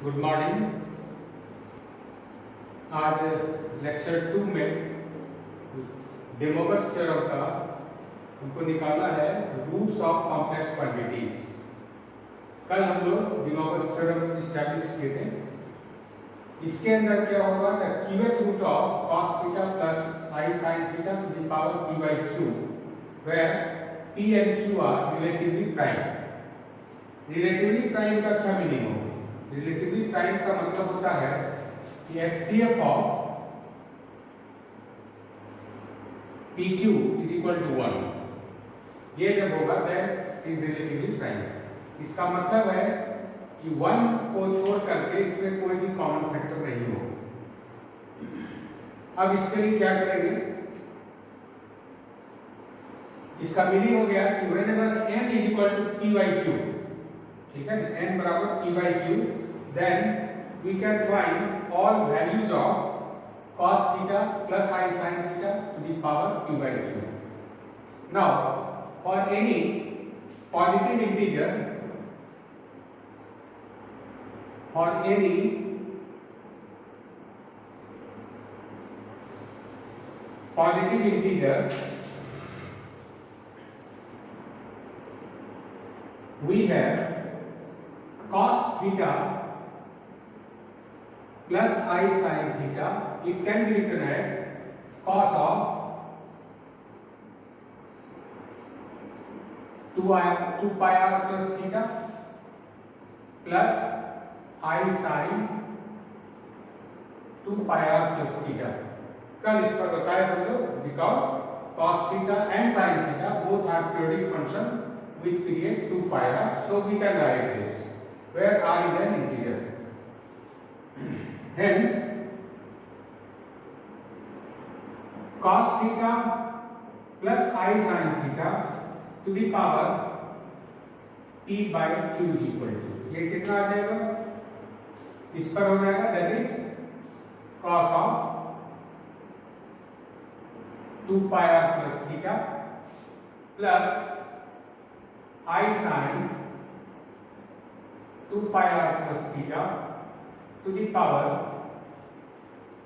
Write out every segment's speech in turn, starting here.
Good morning. आज lecture 2 में डेमोवर्स theorem का हमको निकालना है रूट्स ऑफ कॉम्प्लेक्स क्वांटिटीज। कल हम लोग डेमोवर्स थ्योरम इस्टेब्लिश किए थे। इसके अंदर क्या होगा, the qth root of cos theta plus I sin theta to the power p by q, where p and q are relatively prime। Relatively prime का क्या मीनिंग होगा? रिलेटिवली प्राइम का मतलब होता है कि HCF of PQ is equal to 1। ये जब होगा दैट इज रिलेटिवली प्राइम। इसका मतलब है कि 1 को छोड़ करके इसमें कोई भी कॉमन फैक्टर नहीं होगा। अब इसके लिए क्या करेंगे? इसका मीनिंग हो गया कि whenever n is equal to p by q, ठीक है, n बराबर p by q, then we can find all values of cos theta plus I sin theta to the power p by q. Now, for any positive integer, for any positive integer, we have cos theta plus I sin theta. It can be written as cos of 2 pi r plus theta plus I sin 2 pi r plus theta. कल इस पर बताया हम लोग, because cos theta and sin theta both have periodic function with period 2 pi r, so we can write this where r is an integer. Hence, cos theta plus I sin theta to the power p by q is equal to, ये कितना आ जाएगा? इस पर हो जाएगा, that is cos of 2 pi r plus theta plus I sin 2 pi r plus theta to the power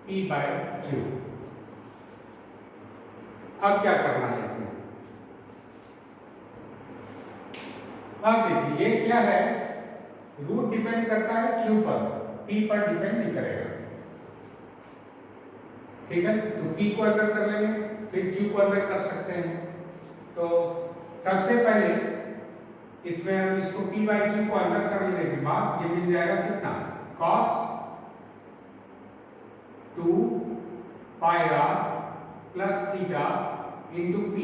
p by q। अब क्या करना है इसमें? अब देखिए ये क्या है, रूट डिपेंड करता है q पर, p पर डिपेंड नहीं करेगा। ठीक है, तो p को अंदर कर लेंगे, फिर q को अंदर कर सकते हैं। तो सबसे पहले इसमें हम इसको p by q को अंदर कर लेने के बाद ये मिल जाएगा कितना, cos 2 pi r plus theta into p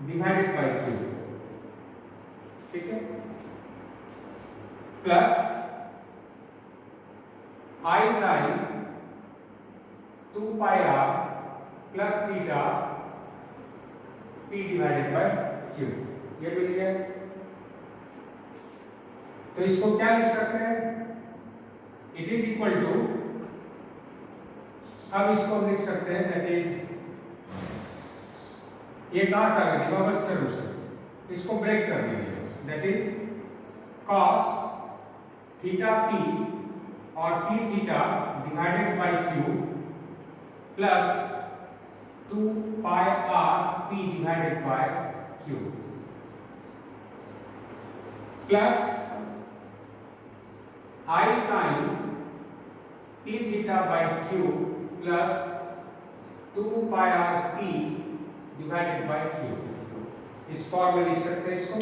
divided by q, ठीक है, plus I sin 2 pi r plus theta p divided by q, ये मिल गया। तो इसको क्या लिख सकते हैं? इट इज इक्वल टू, अब इसको हम लिख सकते हैं दैट इज, ये कहां से आ गया, डेमोवर्स थ्योरम से, इसको ब्रेक कर दीजिए, that is cos theta p और p theta divided by q plus 2 pi r p divided by q plus I sin p theta by q plus 2 pi r p divided by q। इस form में लिख सकते हैं इसको।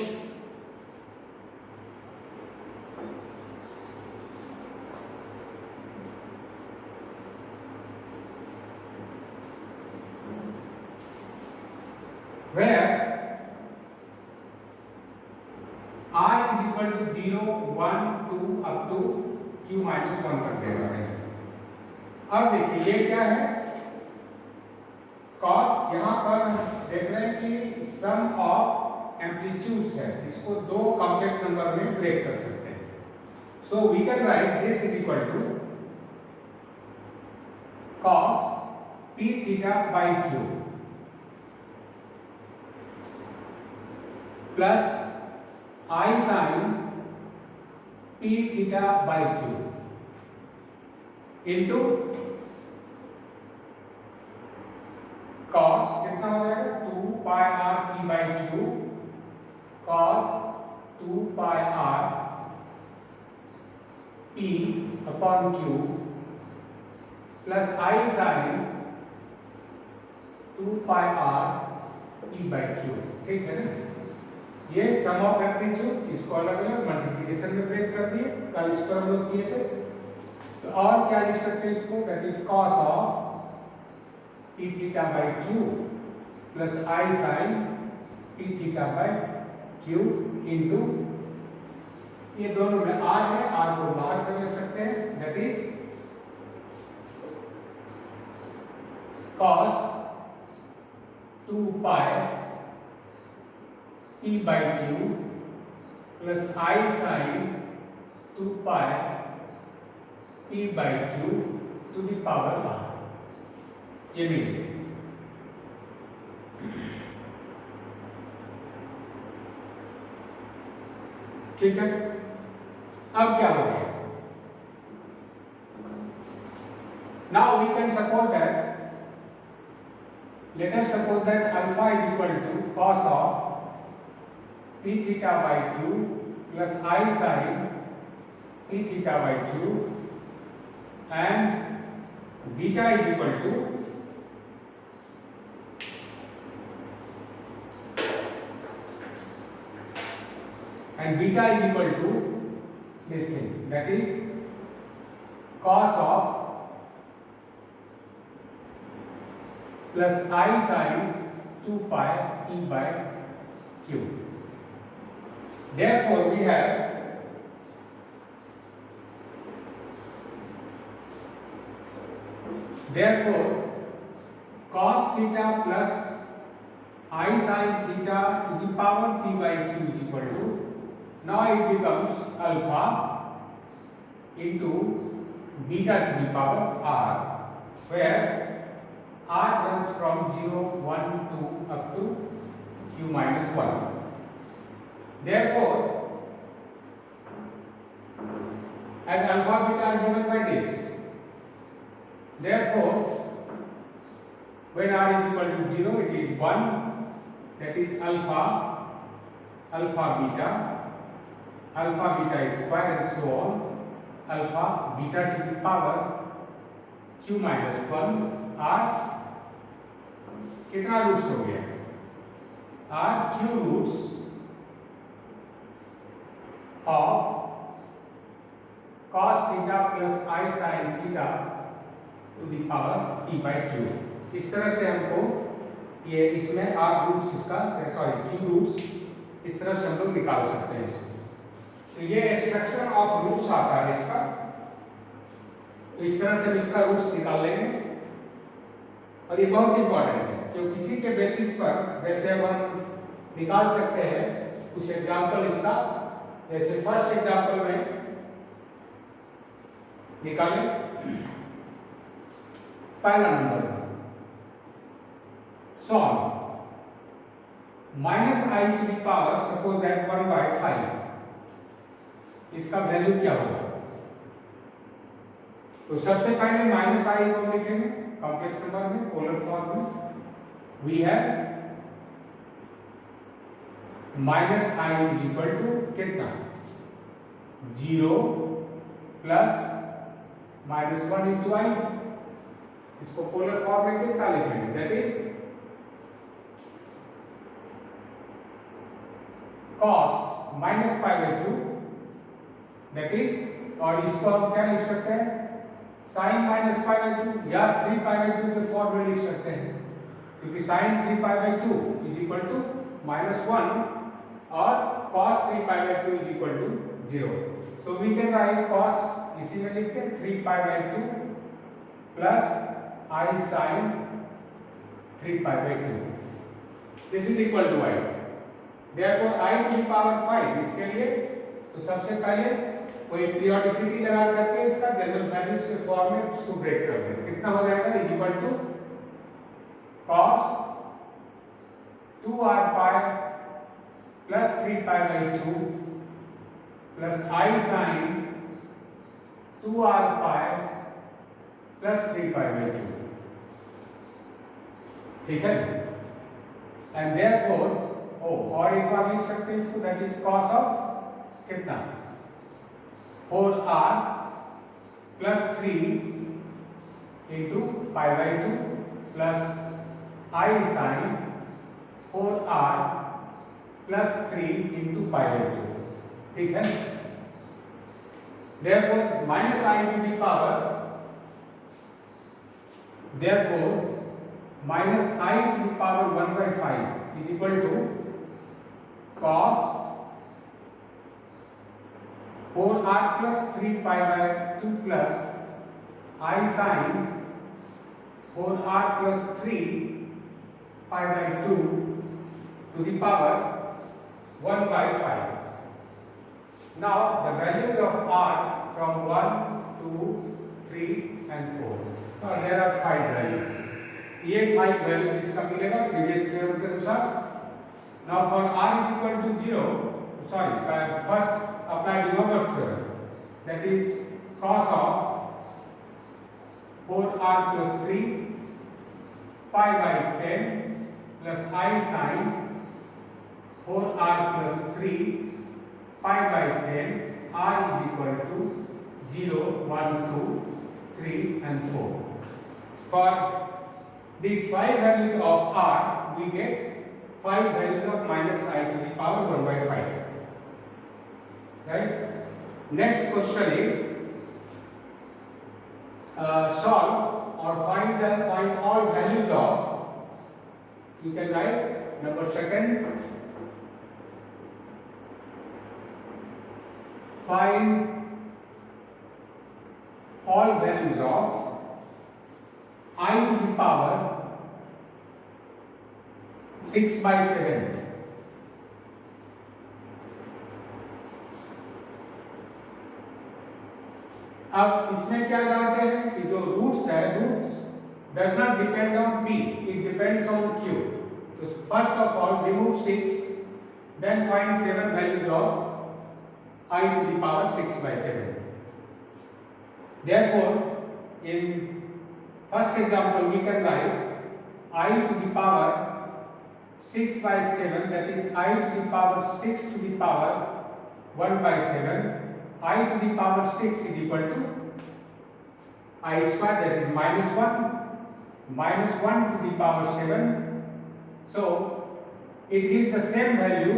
Where r is equal to 0, 1, 2 up to q minus 1 तक दे रहा है। अब देखिए ये क्या है, cos, यहाँ पर देख रहे हैं कि सम ऑफ एम्पलीट्यूड्स है, इसको दो कॉम्प्लेक्स नंबर में ब्रेक कर सकते हैं। So we can write this is equal to cos p theta by q plus I sin p theta by q into cos कितना हो जाएगा 2 pi r p by q cos 2 pi r p upon q plus I sine 2 pi r p by q. ठीक है ना, ये सम of amplitude, इसको अलग अलग मल्टीप्लिकेशन में ब्रेक कर दिए, कल इस पर हम लोग किए थे। तो और क्या लिख सकते हैं इसको, that is cos of p theta by q plus I sine p theta by q into, ये दोनों में आर है, आर को बाहर कर ले सकते हैं, that is cos 2 pi p by q plus I sin 2 pi p by q to the power r, ये मिल गया। ठीक है, अब क्या हो गया, now we can suppose that, let us suppose that alpha is equal to cos of p theta by q plus I sin p theta by q and beta is equal to this thing, that is cos of plus I sin 2 pi p by q. Therefore, we have cos theta plus I sin theta to the power p by q is equal to, now it becomes alpha into beta to the power r, where r runs from 0, 1, 2 up to q minus 1. Therefore, and alpha beta are given by this. Therefore, when r is equal to 0, it is 1, that is alpha beta is square and so on, alpha beta to the power q minus 1 r, कितना roots हो गया, r q रूट्स of cos theta plus I sin theta to the power p by q। इस तरह से हमको ये इसमें r रूट्स इसका q रूट्स इस तरह से हम लोग निकाल सकते हैं इसको। तो ये एक्सट्रैक्शन ऑफ रूट्स आता है इसका, तो इस तरह से हम इसका रूट्स निकाल लेंगे, और ये बहुत इंपॉर्टेंट है क्योंकि किसी के बेसिस पर जैसे अब हम निकाल सकते हैं कुछ एग्जाम्पल इसका, जैसे फर्स्ट एग्जाम्पल में निकालें, पहला number solve minus I to the power suppose that 1 by 5, इसका वैल्यू क्या होगा, तो सबसे पहले माइनस आई को लिखेंगे कॉम्प्लेक्स नंबर में, पोलर फॉर्म में, we have minus I is equal to कितना 0 प्लस माइनस 1 इंटू आई, इसको पोलर फॉर्म में कितना लिखेंगे, that is cos minus pi by 2, that is, और इसको हम क्या लिख सकते हैं साइन माइनस पाई बाई 2 या 3 पाई बाई 2 के फॉर्म में लिख सकते हैं, क्योंकि sine 3 pi by 2 is equal to minus 1 और cos 3 pi by 2 is equal to 0. So we can write cos, इसी में लिखते हैं 3 pi by 2 plus I sin 3 pi by 2. This is equal to I. Therefore I to the power 5, इसके लिए तो सबसे पहले कोई periodicity लगा करके इसका जनरल वैल्यूज के फॉर्म में इसको ब्रेक कर दें, कितना हो जाएगा is equal to cos 2r pi plus 3 pi by 2 plus I sin 2r pi plus 3 pi/2, ठीक है। एंड देयरफॉर और एक बार लिख सकते हैं इसको, दैट इज कॉस ऑफ कितना 4r plus 3 into pi/2 plus I sine 4r plus 3 into pi/2, ठीक है। Therefore minus I to the power, therefore minus I to the power 1/5 is equal to cos 4r plus 3 pi/2 plus I sin 4r plus 3 pi/2 to the power 1/5. Now the values of r from 1, 2, 3 and 4. Now there are 5 values. ये 5 values इसका मिलेगा previous theorem के अनुसार. Now for r is equal to 0, sorry, first apply De Moivre's theorem, that is cos of 4r plus 3 pi/10 plus I sin 4r plus 3 pi/10, r is equal to 0, 1, 2, 3 and 4. For these 5 values of r, we get 5 values of minus I to the power 1/5. Right? Next question is solve or find all values of, you can write number second, find all values of I to the power 6/7. अब इसमें क्या जानते हैं कि जो roots है, roots does not depend on p, it depends on q. तो first of all remove 6, then find 7 values of I to the power 6/7. Therefore, in first example we can write I to the power 6/7, that is I to the power 6 to the power 1/7. I to the power 6 is equal to I square, that is -1 to the power 7. So it gives the same value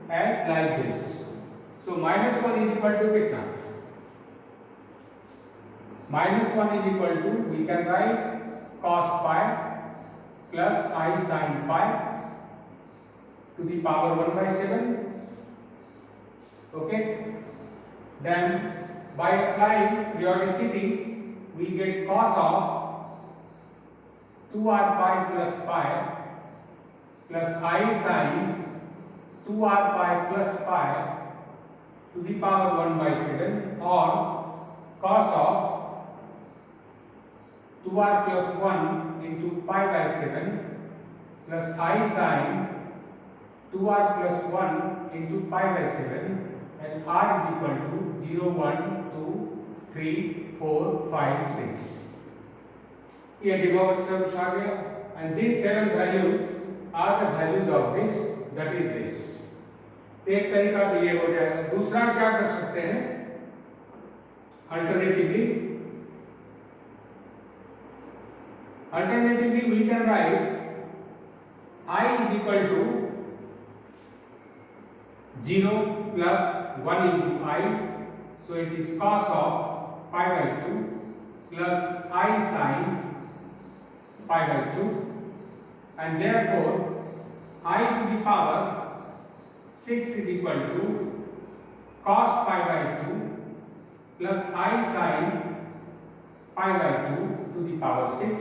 as like this. So -1 is equal to कितना? -1 is equal to, we can write cos pi plus I sin pi to the power 1/7. Okay. Then by applying periodicity, we get cos of 2r pi plus pi plus I sin 2r pi plus pi to the power 1/7, or cos of 2r plus 1 into pi/7 plus I sin 2r plus 1 into pi/7, and r is equal to 0, 1, 2, 3, 4, 5, 6. ये De Moivre's theorem आ गया, and these 7 values are the values of this, that is this. एक तरीका तो ये हो जाएगा। दूसरा क्या कर सकते हैं, alternatively we can write I is equal to 0 plus 1 into I, so it is cos of pi/2 plus I sin pi/2, and therefore I to the power 6 is equal to cos pi/2 plus I sin pi/2 to the power 6.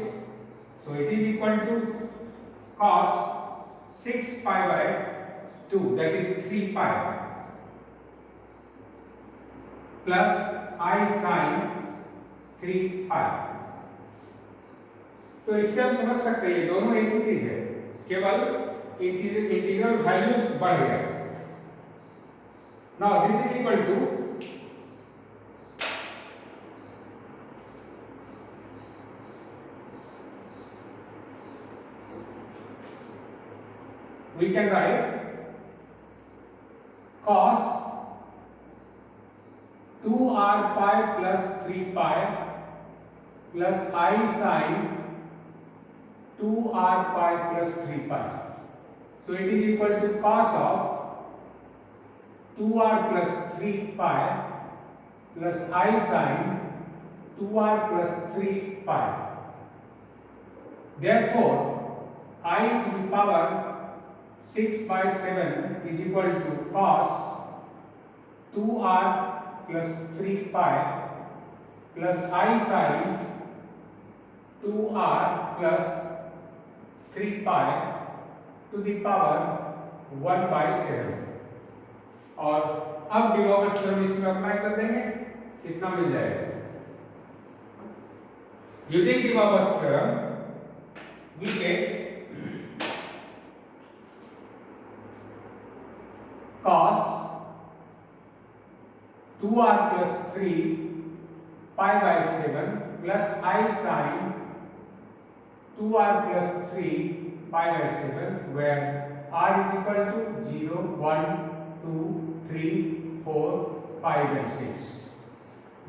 So it is equal to cos 6 pi/2, that is 3 pi, plus I sin 3 pi. तो इससे हम समझ सकते हैं ये दोनों एक ही चीज है, केवल इंटीग्रल वैल्यूज बढ़ गए. Now this is equal to we can write cos 2r pi plus 3 pi plus I sin 2r pi plus 3 pi. So it is equal to cos of 2r plus 3 pi plus I sin 2r plus 3 pi. Therefore, I to the power 6 by 7 is equal to cos 2r plus 3 pi plus I sin 2r plus 3 pi to the power 1 by 7. और अब De Morgan's theorem इसमें apply कर देंगे, कितना मिल जाएगा? Using De Morgan's theorem we get cos 2r plus 3 pi by 7 plus I sin 2r plus 3 pi by 7, where r is equal to 0, 1, 2, 3, 4, 5 and 6.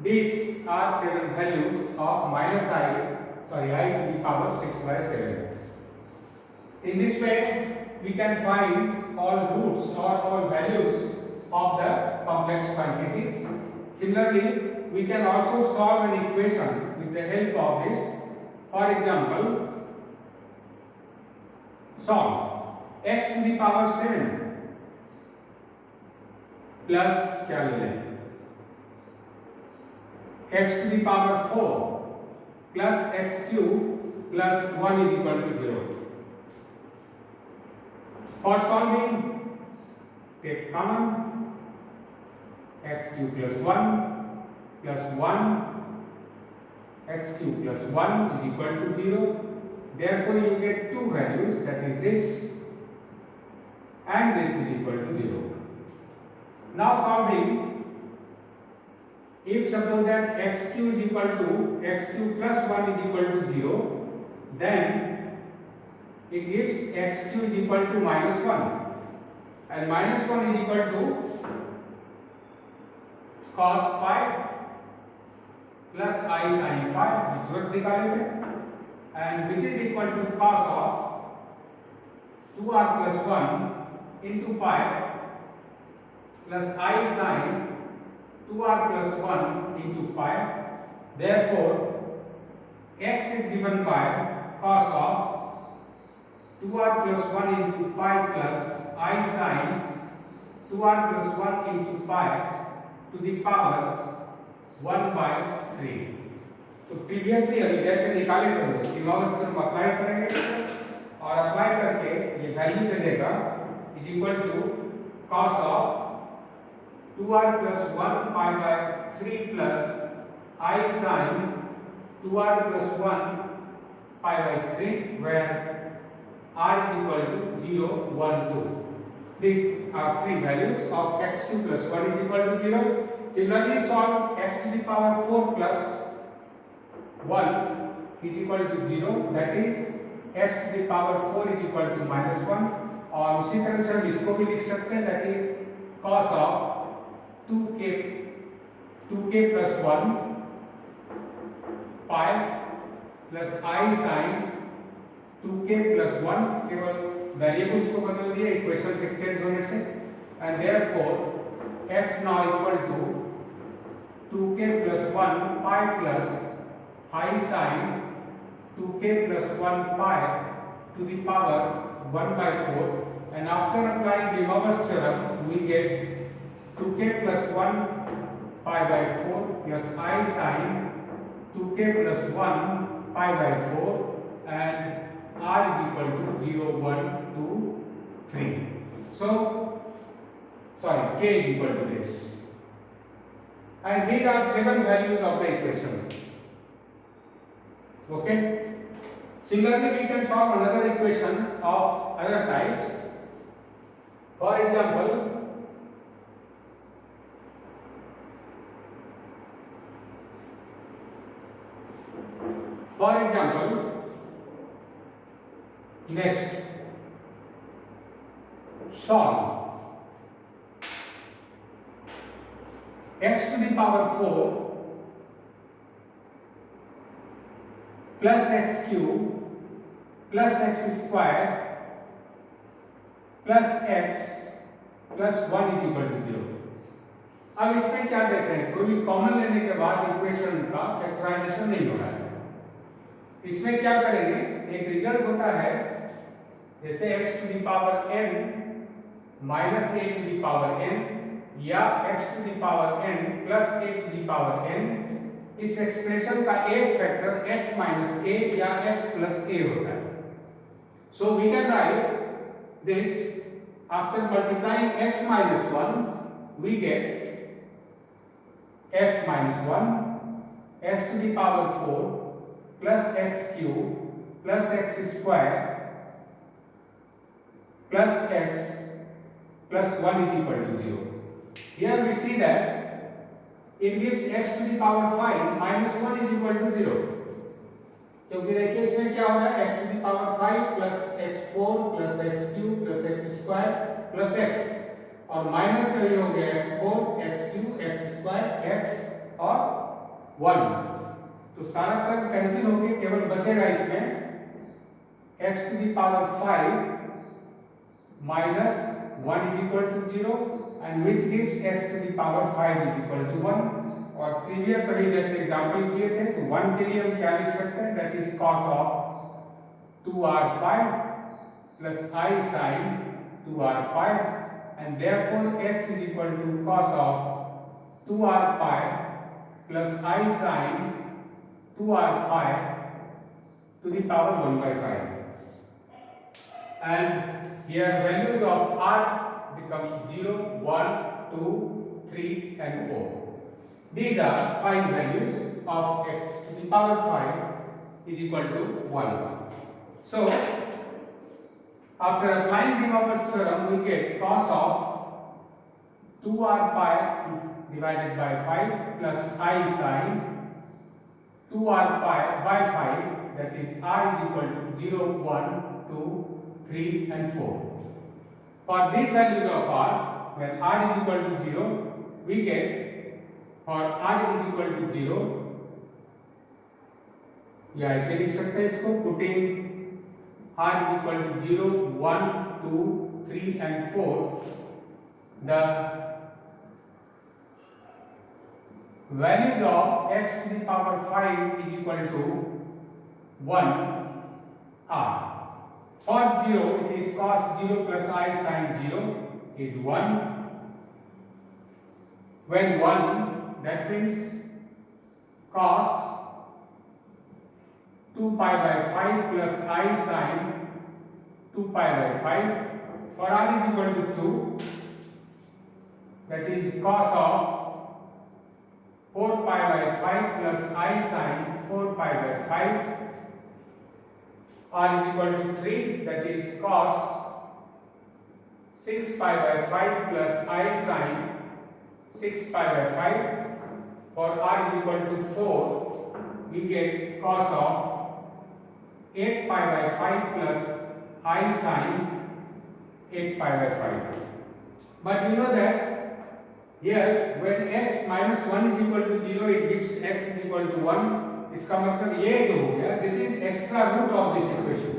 These are 7 values of minus I to the power 6 by 7. In this way, we can find all roots or all values of the complex quantities. Similarly, we can also solve an equation with the help of this. For example, solve x to the power 7 plus क्या ले लें, x to the power 4 plus x cube plus 1 is equal to 0. For solving, take common x cube plus 1 plus 1 x cube plus 1 is equal to 0. Therefore, you get two values, that is this and this is equal to 0. Now solving, if suppose that x cube is equal to x cube plus 1 is equal to 0, then it gives x cube is equal to minus 1 and minus 1 is equal to cos pi plus I sin pi, तुरंत निकाले थे, and which is equal to cos of 2r plus 1 into pi plus I sin 2r plus 1 into pi. Therefore, x is given by cos of 2r plus 1 into pi plus I sin 2r plus 1 into pi to the power 1 by 3. तो previously अभी जैसे निकाले थे वो De Morgan's theorem apply करेंगे और apply करके ये वैल्यू दे देगा is equal to cos of 2r plus 1 pi by 3 plus I sin 2r plus 1 pi by 3, where r is equal to 0, 1, 2. These are three values of x cube plus 1 is equal to 0. Similarly, solve x to the power 4 plus 1 is equal to 0, that is x to the power 4 is equal to minus 1. और उसी तरह से हम इसको भी लिख सकते हैं, that is cos of 2k plus 1 pi plus I sin 2k plus 1, केवल वेरिएबल्स को बदल दिए इक्वेशन के चेंज होने से, and therefore x now equal to 2k plus 1 pi plus I sin 2k plus 1 pi to the power 1 by 4, and after applying the Diemorgans theorem we get 2k plus 1 pi by 4 plus I sin 2k plus 1 pi by 4, and r is equal to 0, 1, 2, 3. So, k is equal to this. And these are 7 values of the equation. Okay? Similarly, we can solve another equation of other types. For example, next, solve x to the power 4 plus x cube plus x square plus x plus 1 is equal to 0। अब इसमें क्या देख रहे हैं, कोई भी common लेने के बाद इक्वेशन का फैक्टराइजेशन नहीं हो रहा है। इसमें क्या करेंगे, एक रिजल्ट होता है जैसे x to the power n minus a to the power n या x to the power n plus a to the power n, इस एक्सप्रेशन का एक फैक्टर x माइनस a या x प्लस a होता है। So we can write this, after multiplying x minus 1 we get x minus 1 x to the power 4 plus x cube plus x square plus x plus 1 is equal to 0। Here we see that it gives x to the power 5 minus 1 is equal to 0, क्योंकि देखिए इसमें क्या हो रहा है, x to the power 5 plus x4 plus x cube plus x square plus x, और minus का ये हो गया x4 x cube x square x और 1, तो सारा टर्म कैंसिल होके केवल बचेगा इसमें x to the power 5 minus 1 is equal to 0 and which gives x to the power 5 is equal to 1। और प्रीवियस अभी जैसे एग्जांपल किए थे तो 1 के लिए हम क्या लिख सकते हैं, that is cos of 2r pi plus I sin 2r pi and therefore x is equal to cos of 2r pi plus I sin 2r pi to the power 1 by 5, and here values of r becomes 0 1 2 3 and 4। These are 5 values of x to the power 5 is equal to 1। So after applying De Moivre's theorem we get cos of 2r pi divided by 5 plus I sin 2r pi by 5, that is r is equal to 0 1 2 3 and 4। For these values of r, when r is equal to 0 we get, for r is equal to 0, या ऐसे लिख सकते हैं इसको, putting r is equal to 0 1 2 3 and 4, the values of x to the power 5 is equal to 1 are, for 0 it is cos 0 plus I sin 0 is 1, when 1 that means cos 2 pi by 5 plus I sin 2 pi by 5, for r is equal to 2, that is cos of 4 pi by 5 plus I sin 4 pi by 5, r is equal to 3, that is cos 6 pi by 5 plus I sin 6 pi by 5, for r is equal to 4 we get cos of 8 pi by 5 plus I sin 8 pi by 5। But you know that here when x minus 1 is equal to 0 it gives x is equal to 1, इसका मतलब ये जो हो गया this is extra root of this equation,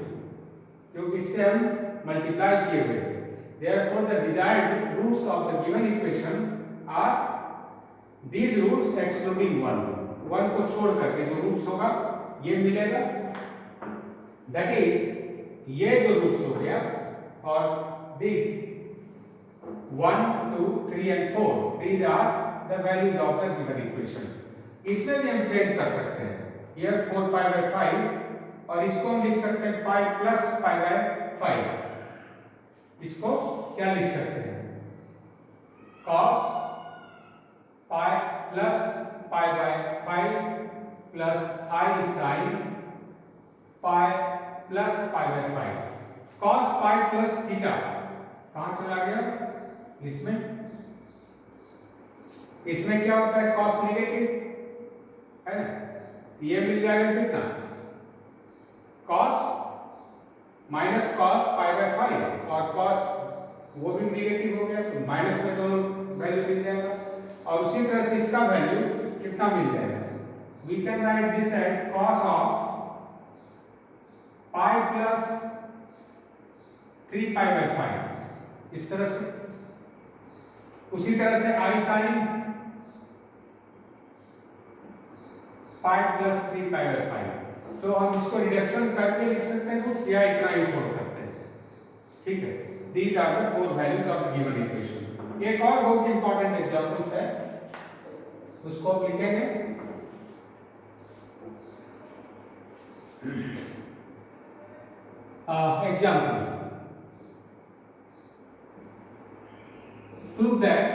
क्योंकि इससे हम multiply किए हुए थे। Therefore the desired roots of the given equation are these roots excluding 1, 1 को छोड़ करके जो रूट्स होगा ये मिलेगा, that is ये जो रूट्स हो गया, और these 1 2 3 and 4 these are the values of the given equation। इसमें भी हम चेंज कर सकते हैं, here 4 pi by 5 और इसको हम लिख सकते हैं pi plus pi by 5, इसको क्या लिख सकते हैं, cos pi plus pi by 5 plus I sin pi plus pi by 5, cos pi plus theta कहाँ चला गया, इसमें क्या होता है, cos नेगेटिव है ना, ये मिल जाएगा कितना, cos minus cos pi by 5 और cos वो भी नेगेटिव हो गया, तो माइनस में दोनों वैल्यू मिल जाएगा। और उसी तरह से इसका वैल्यू कितना मिल जाएगा, we can write this as cos of pi plus 3 pi by 5, इस तरह से। उसी तरह से i sine pi plus 3 pi by 5, तो हम इसको रिडक्शन करके लिख सकते हैं कुछ, या इतना ही छोड़ सकते हैं, ठीक है। These are the 4 values of the given equation। एक और बहुत इंपॉर्टेंट एग्जांपल्स है, उसको आप लिखेंगे। Example, prove that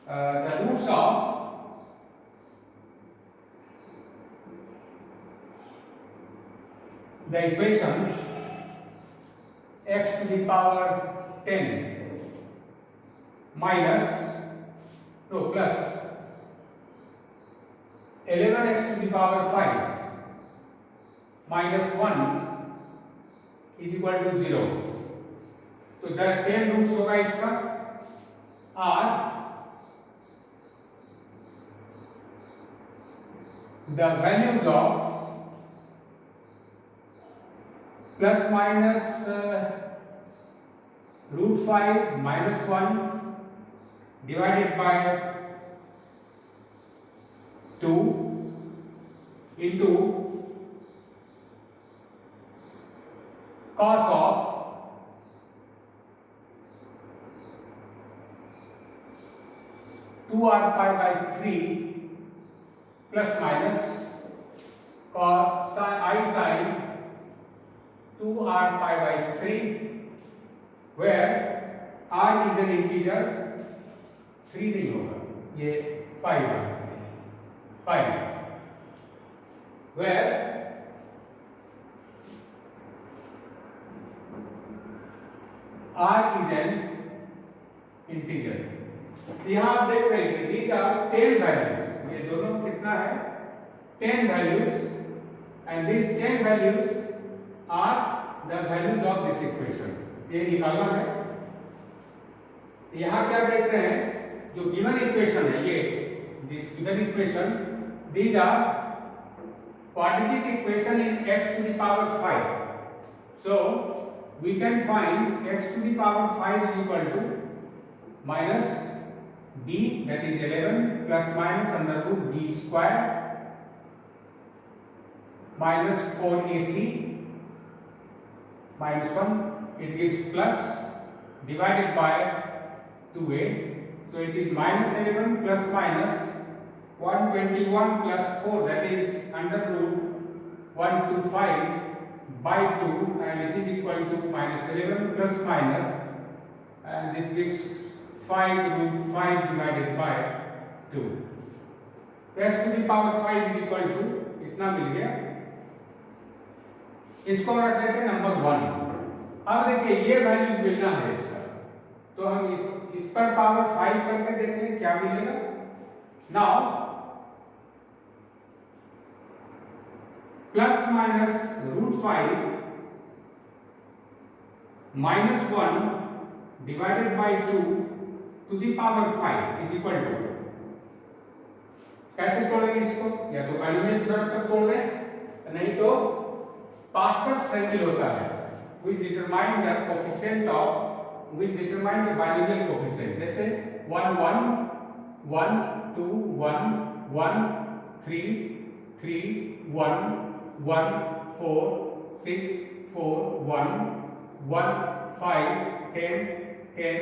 the roots of the equation x to the power 10 minus plus 11x to the power 5 minus 1 is equal to 0। तो 10 roots होगा इसका, और the values of plus minus root 5 minus 1 divided by 2 into cos of two r pi by 3 plus minus cos I sin 2r pi by 3, where r is an integer, 3 नहीं होगा, ये 5 है, 5, where r is an integer। यहाँ आप देख रहे हैं these are 10 values, ये दोनों कितना है, 10 values, and these 10 values are the values of this equation। ये निकालना है। यहाँ क्या देख रहे हैं, जो given equation है, ये this given equation, these are quadratic equation in x to the power 5। So we can find x to the power 5 is equal to minus b, that is 11, plus minus under root b square minus 4ac minus 1, it gives plus divided by 2a, so it is minus 11 plus minus 121 plus 4, that is under root 125 by 2, and it is equal to minus 11 plus minus, and this gives 5 root 5 divided by 2। x to the power 5 is equal to इतना मिल गया। इसको रख लेते हैं number 1। अब देखिए ये values मिलना है इसका, तो हम इस पर पावर 5 करके देखते हैं क्या मिलेगा। Now plus minus root 5 minus 1 divided by 2 to the power 5 is equal to, कैसे तोड़ेंगे इसको, या तो बाइनोमियल थ्योरम पर तोड़ दें, नहीं तो पास्कल्स ट्रायंगल होता है which determine the coefficient of which determine the binomial coefficient, जैसे 1 1 1 2 1 1 3 3 1 1 4 6 4 1 1 5 10 10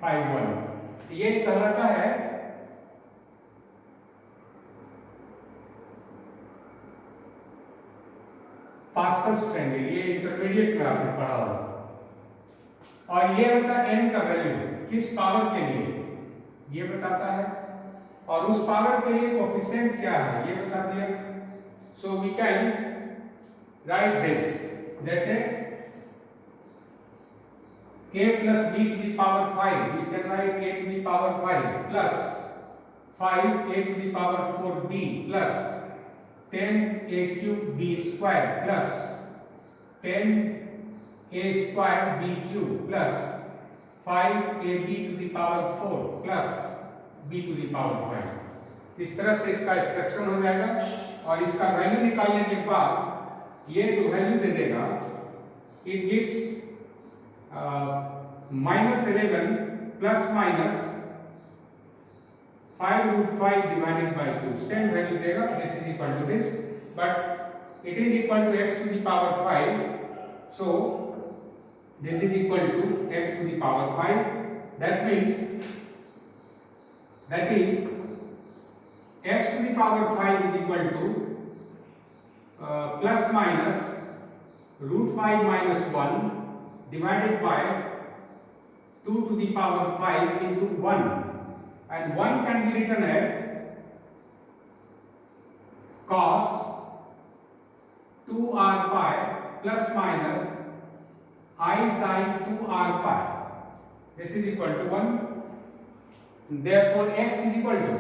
5 1, ये कहलाता है पास्कल्स ट्रायंगल। ये इंटरमीडिएट में आपने पढ़ा होगा। और ये होता है n का वैल्यू किस पावर के लिए ये बताता है, और उस पावर के लिए कोएफिशिएंट क्या है ये बता दिया। So we can write this, जैसे a plus b to the power 5, we can write a to the power 5 plus 5 a to the power 4b plus 10 a cube b square plus 10 a square b cube plus 5ab to the power 4 plus b to the power 5। इस तरह से इसका extraction हो जाएगा और इसका value निकालने के बाद ये जो वैल्यू दे देगा it gives -11 plus minus 5√5 divided by 2 same value देगा। This is equal to this, but it is equal to x to the power 5, so this is equal to x to the power 5। that means that is x to the power 5 is equal to plus minus √5 minus 1 divided by 2 to the power 5 into 1, and 1 can be written as cos 2r pi plus minus I sin 2r pi. This is equal to 1. Therefore, x is equal to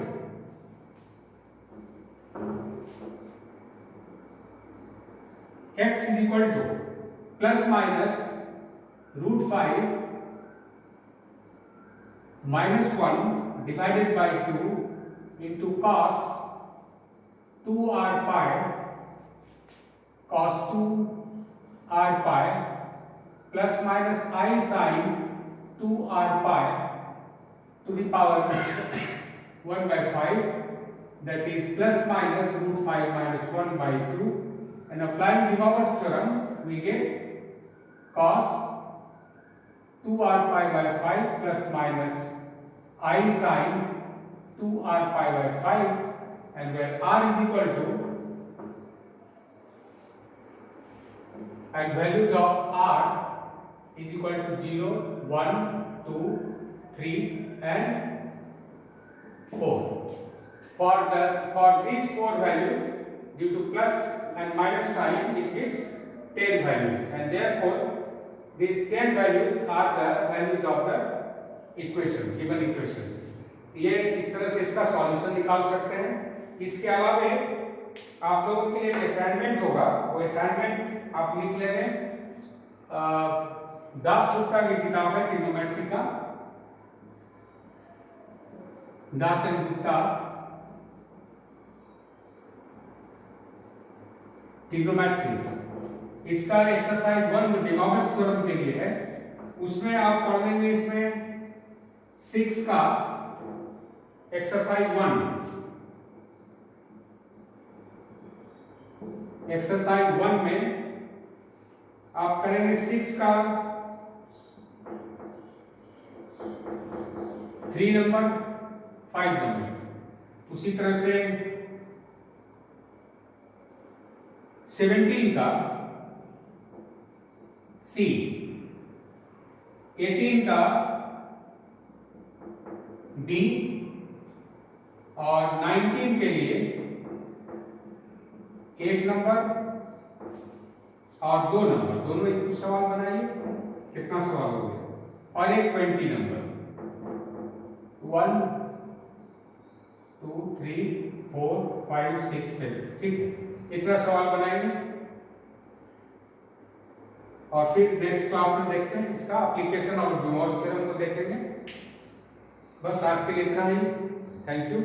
plus minus √5 minus 1 divided by 2 into cos 2r pi plus minus I sin 2r pi to the power 1 by 5, that is plus minus √5 minus 1 by 2, and applying De Moivre's theorem we get cos 2r pi by 5 plus minus I sin 2r pi by 5, and where r is equal to, and values of r is equal to 0, 1, 2, 3 and 4. For these 4 values, due to plus and minus sign, it gives 10 values, and therefore these 10 values are the values of the equation, given equation। ये इस तरह से इसका solution निकाल सकते हैं। इसके अलावा आप लोगों के लिए एक असाइनमेंट होगा, वो असाइनमेंट आप लिख लेंगे। दास गुप्ता की किताब है ट्रिग्नोमेट्री का, दास एंड गुप्ता ट्रिग्नोमेट्री। इसका एक्सरसाइज 1 जो डे मोइव्रे's थ्योरम के लिए है, उसमें आप पढ़ लेंगे इसमें 6 का एक्सरसाइज 1। एक्सरसाइज 1 में आप करेंगे 6 का 3 नंबर 5 नंबर। उसी तरह से 17 का C, 18 का B और 19 के लिए 1 नंबर और 2 नंबर, दोनों एक सवाल बनाइए। कितना सवाल हो गया? और एक 20 नंबर, 1 2 3 4 5 6 7, ठीक है, इतना सवाल बनाएंगे और फिर नेक्स्ट क्लास में देखते हैं इसका एप्लीकेशन और डे मोइव्रे's थ्योरम को देखेंगे। बस आज के लिए इतना ही। Thank you.